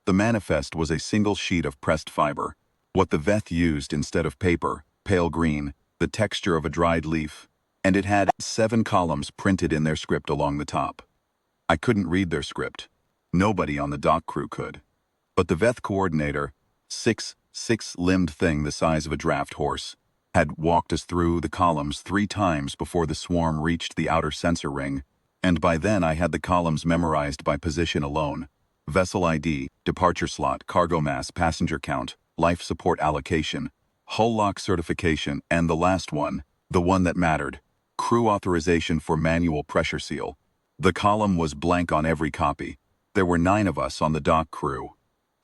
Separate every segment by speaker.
Speaker 1: The manifest was a single sheet of pressed fiber. What the Veth used instead of paper, pale green, the texture of a dried leaf, and it had 7 columns printed in their script along the top. I couldn't read their script. Nobody on the dock crew could. But the Veth coordinator, six-limbed thing the size of a draft horse, had walked us through the columns 3 times before the swarm reached the outer sensor ring, and by then I had the columns memorized by position alone. Vessel ID, departure slot, cargo mass, passenger count, life support allocation, hull lock certification, and the last one, the one that mattered, crew authorization for manual pressure seal. The column was blank on every copy. There were 9 of us on the dock crew.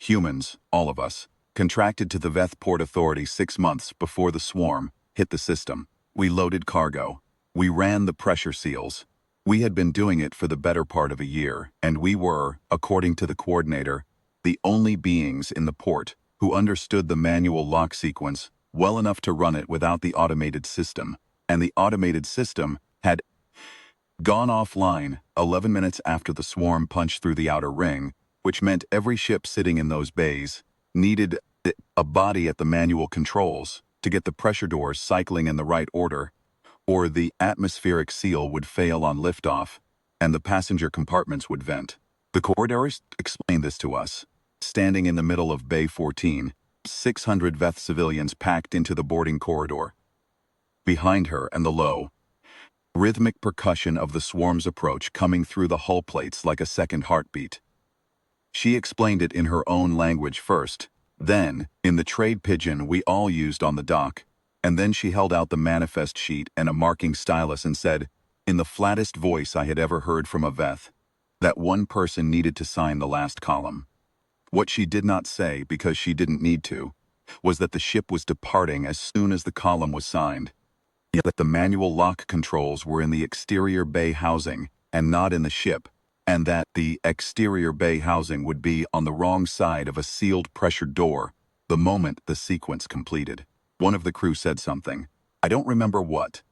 Speaker 1: Humans, all of us, contracted to the Veth Port Authority 6 months before the swarm hit the system. We loaded cargo. We ran the pressure seals. We had been doing it for the better part of a year, and we were, according to the coordinator, the only beings in the port who understood the manual lock sequence well enough to run it without the automated system. And the automated system had gone offline 11 minutes after the swarm punched through the outer ring, which meant every ship sitting in those bays needed a body at the manual controls to get the pressure doors cycling in the right order, or the atmospheric seal would fail on liftoff, and the passenger compartments would vent. The coordinator explained this to us. Standing in the middle of Bay 14, 600 Veth civilians packed into the boarding corridor. Behind her and the low, rhythmic percussion of the swarm's approach coming through the hull plates like a second heartbeat. She explained it in her own language first, then, in the trade pidgin we all used on the dock, and then she held out the manifest sheet and a marking stylus and said, in the flattest voice I had ever heard from a Veth, that one person needed to sign the last column. What she did not say, because she didn't need to, was that the ship was departing as soon as the column was signed, that the manual lock controls were in the exterior bay housing and not in the ship, and that the exterior bay housing would be on the wrong side of a sealed pressure door the moment the sequence completed. One of the crew said something. I don't remember what.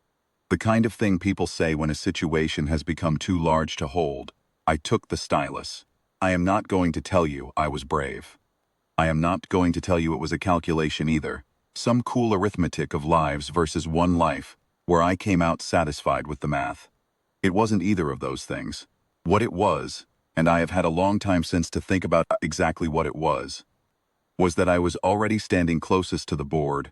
Speaker 1: The kind of thing people say when a situation has become too large to hold. I took the stylus. I am not going to tell you I was brave. I am not going to tell you it was a calculation either. Some cool arithmetic of lives versus one life, where I came out satisfied with the math. It wasn't either of those things. What it was, and I have had a long time since to think about exactly what it was that I was already standing closest to the board,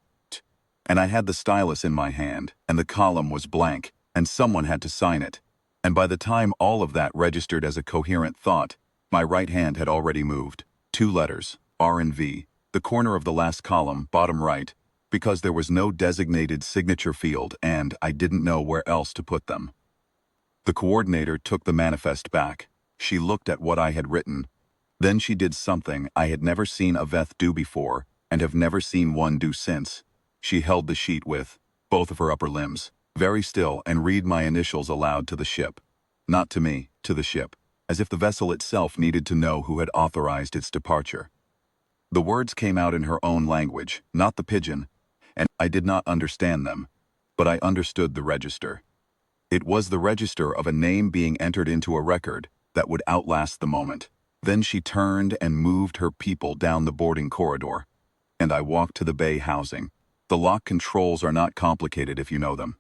Speaker 1: and I had the stylus in my hand, and the column was blank, and someone had to sign it. And by the time all of that registered as a coherent thought, my right hand had already moved. 2 letters, R and V, the corner of the last column, bottom right, because there was no designated signature field and I didn't know where else to put them. The coordinator took the manifest back. She looked at what I had written. Then she did something I had never seen a Veth do before and have never seen one do since. She held the sheet with both of her upper limbs, very still, and read my initials aloud to the ship. Not to me, to the ship, as if the vessel itself needed to know who had authorized its departure. The words came out in her own language, not the pidgin, and I did not understand them, but I understood the register. It was the register of a name being entered into a record that would outlast the moment. Then she turned and moved her people down the boarding corridor, and I walked to the bay housing. The lock controls are not complicated if you know them.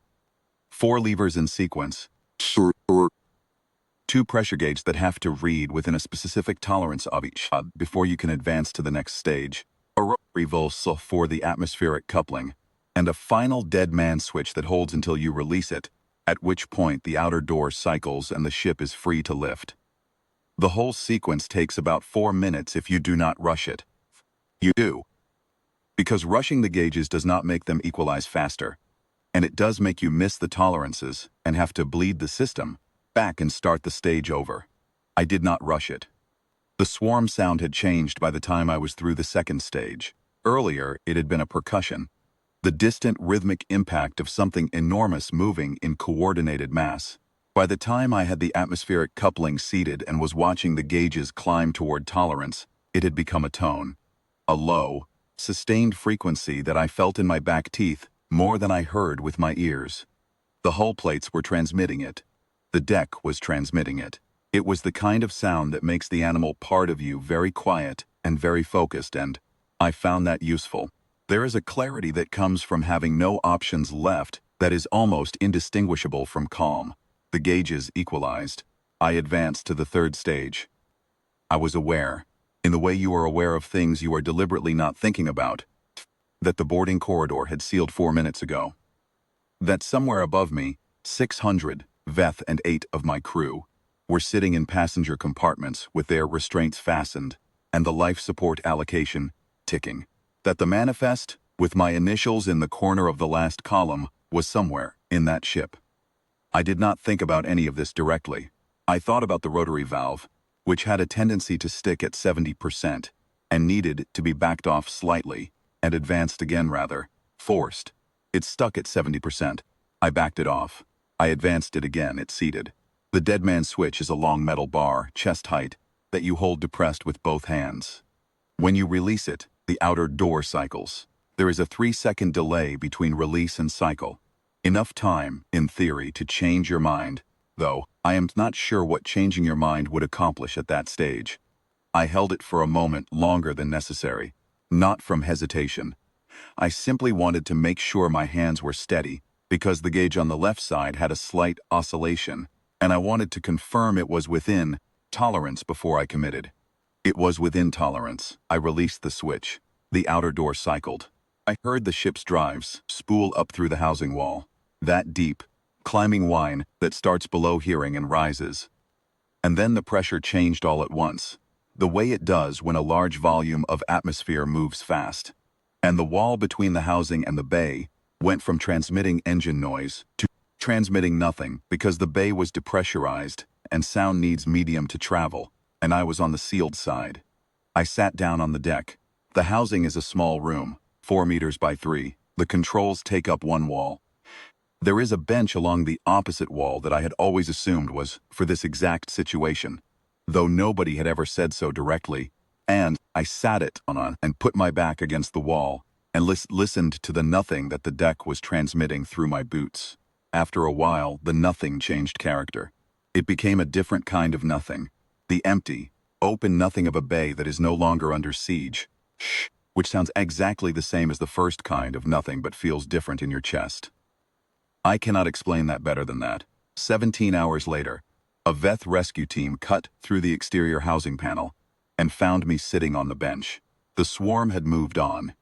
Speaker 1: 4 levers in sequence. 2 pressure gauges that have to read within a specific tolerance of each before you can advance to the next stage. A reverse for the atmospheric coupling, and a final dead man switch that holds until you release it, at which point the outer door cycles and the ship is free to lift. The whole sequence takes about 4 minutes if you do not rush it. You do. Because rushing the gauges does not make them equalize faster, and it does make you miss the tolerances and have to bleed the system back and start the stage over. I did not rush it. The swarm sound had changed by the time I was through the second stage. Earlier, it had been a percussion, the distant rhythmic impact of something enormous moving in coordinated mass. By the time I had the atmospheric coupling seated and was watching the gauges climb toward tolerance, it had become a tone. A low, sustained frequency that I felt in my back teeth more than I heard with my ears. The hull plates were transmitting it. The deck was transmitting it. It was the kind of sound that makes the animal part of you very quiet and very focused, and I found that useful. There is a clarity that comes from having no options left that is almost indistinguishable from calm. The gauges equalized. I advanced to the third stage. I was aware, in the way you are aware of things you are deliberately not thinking about, that the boarding corridor had sealed 4 minutes ago. That somewhere above me, 600, Veth and 8 of my crew, were sitting in passenger compartments with their restraints fastened and the life support allocation ticking. That the manifest, with my initials in the corner of the last column, was somewhere in that ship. I did not think about any of this directly. I thought about the rotary valve, which had a tendency to stick at 70% and needed to be backed off slightly, and advanced again rather, forced. It stuck at 70%. I backed it off. I advanced it again, it seated. The dead man switch is a long metal bar, chest height, that you hold depressed with both hands. When you release it, the outer door cycles. There is a 3-second delay between release and cycle. Enough time, in theory, to change your mind, though I am not sure what changing your mind would accomplish at that stage. I held it for a moment longer than necessary, not from hesitation. I simply wanted to make sure my hands were steady, because the gauge on the left side had a slight oscillation, and I wanted to confirm it was within tolerance before I committed. It was within tolerance. I released the switch. The outer door cycled. I heard the ship's drives spool up through the housing wall. That deep, climbing whine that starts below hearing and rises. And then the pressure changed all at once, the way it does when a large volume of atmosphere moves fast. And the wall between the housing and the bay went from transmitting engine noise to transmitting nothing because the bay was depressurized and sound needs medium to travel, and I was on the sealed side. I sat down on the deck. The housing is a small room, 4 meters by 3. The controls take up one wall. There is a bench along the opposite wall that I had always assumed was for this exact situation, though nobody had ever said so directly, and I sat it on and put my back against the wall and listened to the nothing that the deck was transmitting through my boots. After a while, the nothing changed character. It became a different kind of nothing. The empty, open nothing of a bay that is no longer under siege, which sounds exactly the same as the first kind of nothing but feels different in your chest. I cannot explain that better than that. 17 hours later, a Veth rescue team cut through the exterior housing panel and found me sitting on the bench. The swarm had moved on.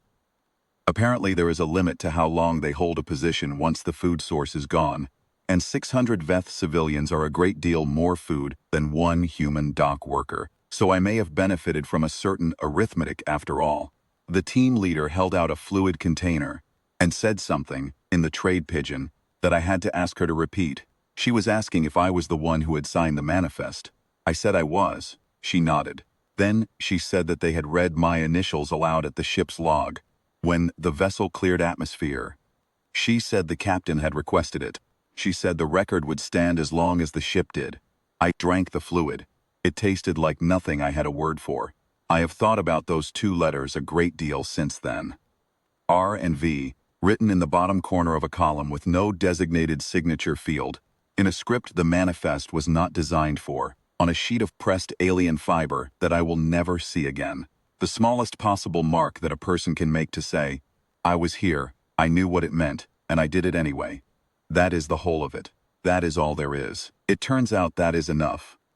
Speaker 1: Apparently there is a limit to how long they hold a position once the food source is gone, and 600 Veth civilians are a great deal more food than one human dock worker, so I may have benefited from a certain arithmetic after all. The team leader held out a fluid container and said something, in the trade pidgin, that I had to ask her to repeat. She was asking if I was the one who had signed the manifest. I said I was. She nodded. Then she said that they had read my initials aloud at the ship's log when the vessel cleared atmosphere. She said the captain had requested it. She said the record would stand as long as the ship did. I drank the fluid. It tasted like nothing I had a word for. I have thought about those 2 letters a great deal since then. R and V, written in the bottom corner of a column with no designated signature field, in a script the manifest was not designed for, on a sheet of pressed alien fiber that I will never see again. The smallest possible mark that a person can make to say, I was here, I knew what it meant, and I did it anyway. That is the whole of it. That is all there is. It turns out that is enough.